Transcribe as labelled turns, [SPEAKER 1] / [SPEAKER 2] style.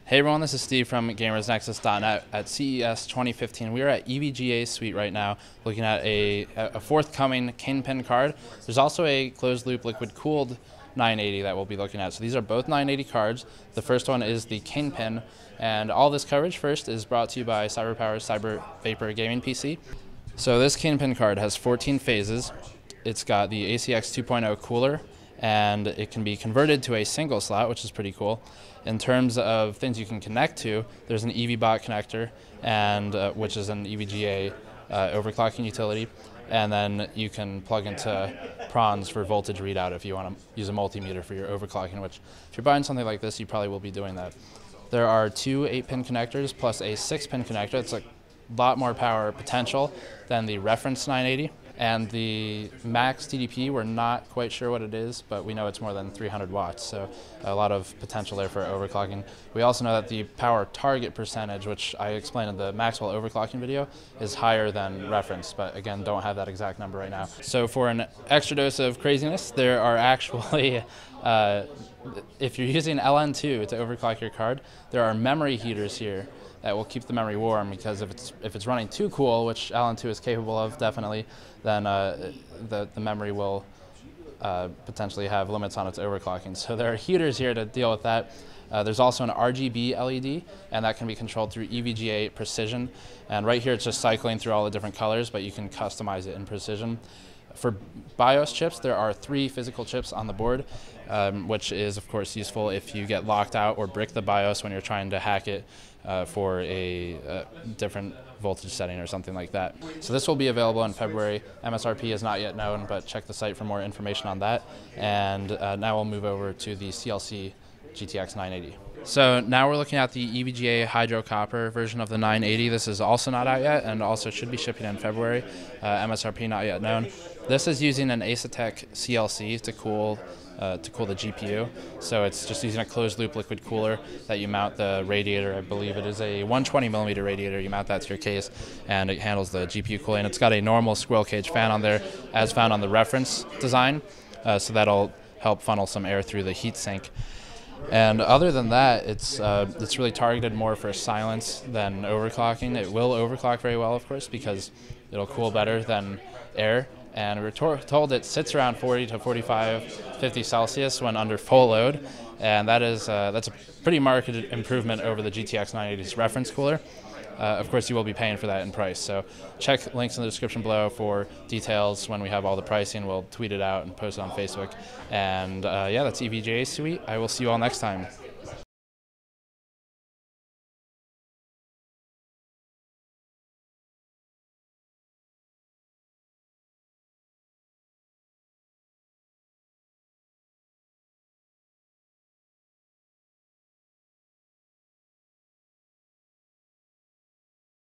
[SPEAKER 1] Hey everyone, this is Steve from GamersNexus.net at CES 2015. We are at EVGA Suite right now looking at a forthcoming Kingpin card. There's also a closed-loop liquid-cooled 980 that we'll be looking at. So these are both 980 cards. The first one is the Kingpin, and all this coverage first is brought to you by CyberPower's Cyber Vapor Gaming PC. So this Kingpin card has 14 phases. It's got the ACX 2.0 cooler, and it can be converted to a single slot, which is pretty cool. In terms of things you can connect to, there's an EVBot connector, and which is an EVGA overclocking utility, and then you can plug into Prawns for voltage readout if you want to use a multimeter for your overclocking, which if you're buying something like this, you probably will be doing that. There are two 8-pin connectors plus a 6-pin connector. It's a lot more power potential than the reference 980. And the max TDP, we're not quite sure what it is, but we know it's more than 300 watts, so a lot of potential there for overclocking. We also know that the power target percentage, which I explained in the Maxwell overclocking video, is higher than reference, but again, don't have that exact number right now. So for an extra dose of craziness, there are actually, if you're using LN2 to overclock your card, there are memory heaters here that will keep the memory warm, because if it's running too cool, which LN2 is capable of definitely, then the memory will potentially have limits on its overclocking. So there are heaters here to deal with that. There's also an RGB LED, and that can be controlled through EVGA Precision. And right here it's just cycling through all the different colors, but you can customize it in Precision. For BIOS chips, there are 3 physical chips on the board, which is of course useful if you get locked out or brick the BIOS when you're trying to hack it for a different voltage setting or something like that. So this will be available in February. MSRP is not yet known, but check the site for more information on that. And now we'll move over to the CLC GTX 980. So now we're looking at the EVGA Hydro Copper version of the 980. This is also not out yet and also should be shipping in February. MSRP not yet known. This is using an Asetek CLC to cool the GPU. So it's just using a closed loop liquid cooler that you mount the radiator. I believe it is a 120mm radiator. You mount that to your case and it handles the GPU cooling. It's got a normal squirrel cage fan on there as found on the reference design. So that'll help funnel some air through the heatsink. And other than that, it's really targeted more for silence than overclocking. It will overclock very well, of course, because it'll cool better than air. And we were told it sits around 40 to 45, 50 Celsius when under full load, and that's a pretty marked improvement over the GTX 980's reference cooler. Of course, you will be paying for that in price, so check links in the description below for details. When we have all the pricing, we'll tweet it out and post it on Facebook. And yeah, that's EVGA Suite. I will see you all next time.